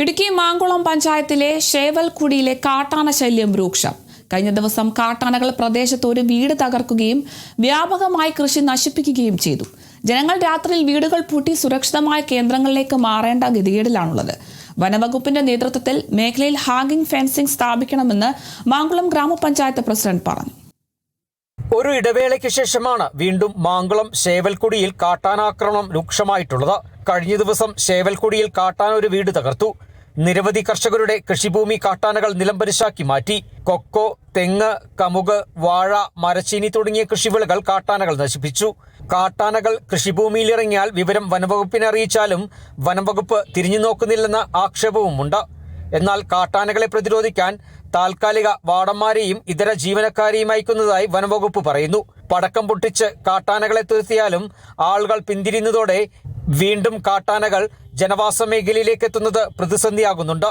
ഇടുക്കി മാങ്കുളം പഞ്ചായത്തിലെ ഷേവൽക്കുടിയിലെ കാട്ടാന ശല്യം രൂക്ഷം. കഴിഞ്ഞ ദിവസം കാട്ടാനകൾ പ്രദേശത്ത് ഒരു വീട് തകർക്കുകയും വ്യാപകമായി കൃഷി നശിപ്പിക്കുകയും ചെയ്തു. ജനങ്ങൾ രാത്രിയിൽ വീടുകൾ പൂട്ടി സുരക്ഷിതമായ കേന്ദ്രങ്ങളിലേക്ക് മാറേണ്ട ഗതികേടിലാണുള്ളത്. വനവകുപ്പിന്റെ നേതൃത്വത്തിൽ മേഖലയിൽ ഹാങ്ങിങ് ഫെൻസിംഗ് സ്ഥാപിക്കണമെന്ന് മാങ്കുളം ഗ്രാമപഞ്ചായത്ത് പ്രസിഡന്റ് പറഞ്ഞു. ഒരു ഇടവേളയ്ക്ക് ശേഷമാണ് വീണ്ടും മാങ്കുളം ഷേവൽക്കുടിയിൽ കാട്ടാനാക്രമണം രൂക്ഷമായിട്ടുള്ളത്. കഴിഞ്ഞ ദിവസം ഷേവൽക്കുടിയിൽ കാട്ടാന ഒരു വീട് തകർത്തു. നിരവധി കർഷകരുടെ കൃഷിഭൂമി കാട്ടാനകൾ നിലംപരിശാക്കി മാറ്റി. കൊക്കോ, തെങ്ങ്, കമുക്, വാഴ, മരച്ചീനി തുടങ്ങിയ കൃഷിവിളകൾ കാട്ടാനകൾ നശിപ്പിച്ചു. കാട്ടാനകൾ കൃഷിഭൂമിയിലിറങ്ങിയാൽ വിവരം വനംവകുപ്പിനെ അറിയിച്ചാലും വനംവകുപ്പ് തിരിഞ്ഞു നോക്കുന്നില്ലെന്ന ആക്ഷേപവുമുണ്ട്. എന്നാൽ കാട്ടാനകളെ പ്രതിരോധിക്കാൻ താൽക്കാലിക വാർഡന്മാരെയും ഇതര ജീവനക്കാരെയും അയക്കുന്നതായി വനംവകുപ്പ് പറയുന്നു. പടക്കം പൊട്ടിച്ച് കാട്ടാനകളെ തുരത്തിയാലും ആളുകൾ പിന്തിരിയുന്നതോടെ വീണ്ടും കാട്ടാനകൾ ജനവാസ മേഖലയിലേക്ക് എത്തുന്നത് പ്രതിസന്ധിയാകുന്നുണ്ട്.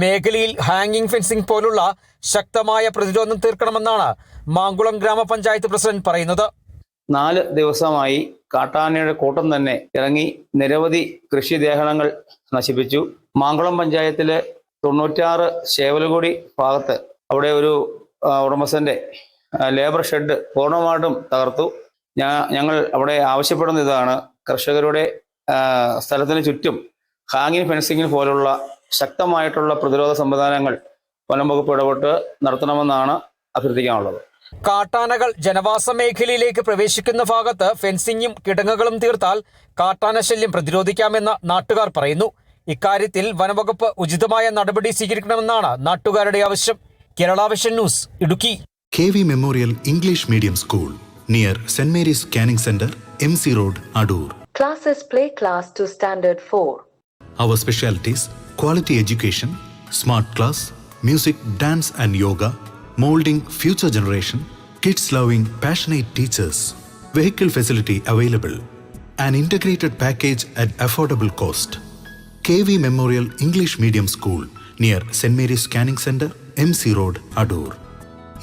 മേഖലയിൽ ഹാങ്ങിങ് ഫെൻസിംഗ് പോലുള്ള ശക്തമായ പ്രതിരോധം തീർക്കണമെന്നാണ് മാങ്കുളം ഗ്രാമപഞ്ചായത്ത് പ്രസിഡന്റ് പറയുന്നത്. 4 ദിവസമായി കാട്ടാനയുടെ കൂട്ടം തന്നെ ഇറങ്ങി നിരവധി കൃഷിദേഹങ്ങൾ നശിപ്പിച്ചു. മാങ്കുളം പഞ്ചായത്തിലെ 96 ഷേവൽക്കുടി ഭാഗത്ത് അവിടെ ഒരു ഉടമസ്ഥന്റെ ലേബർ ഷെഡ് പൂർണ്ണമായിട്ടും തകർത്തു. ഞങ്ങൾ അവിടെ ആവശ്യപ്പെടുന്ന ഇതാണ്, കർഷകരുടെ സ്ഥലത്തിന് ചുറ്റും ഹാങ്ങിങ് ഫെൻസിംഗ് പോലുള്ള ശക്തമായിട്ടുള്ള പ്രതിരോധ സംവിധാനങ്ങൾ വനംവകുപ്പ് ഇടപെട്ട് നടത്തണമെന്നാണ് അഭ്യർത്ഥിക്കാനുള്ളത്. കാട്ടാനകൾ ജനവാസ മേഖലയിലേക്ക് പ്രവേശിക്കുന്ന ഭാഗത്ത് ഫെൻസിങ്ങും കിടങ്ങുകളും തീർത്താൽ കാട്ടാന ശല്യം പ്രതിരോധിക്കാമെന്ന് നാട്ടുകാർ പറയുന്നു. ഇക്കാര്യത്തിൽ വനംവകുപ്പ് ഉചിതമായ നടപടി സ്വീകരിക്കണമെന്നാണ് നാട്ടുകാരുടെ ആവശ്യം. Kerala vision news, Idukki. KV Memorial English Medium School near St. Mary's Canning Center, MC Road, Adur. Classes play class to standard 4. Our specialties: quality education, smart class, music, dance and yoga, molding future generation, kids loving passionate teachers, vehicle facility available, an integrated package at affordable cost. KV Memorial English Medium School near St. Mary's Canning Center, MC Road, Adur.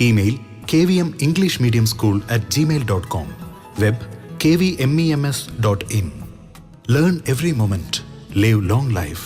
Email kvmenglishmediumschool@gmail.com. Web kvmems.in. Learn every moment. Live long life.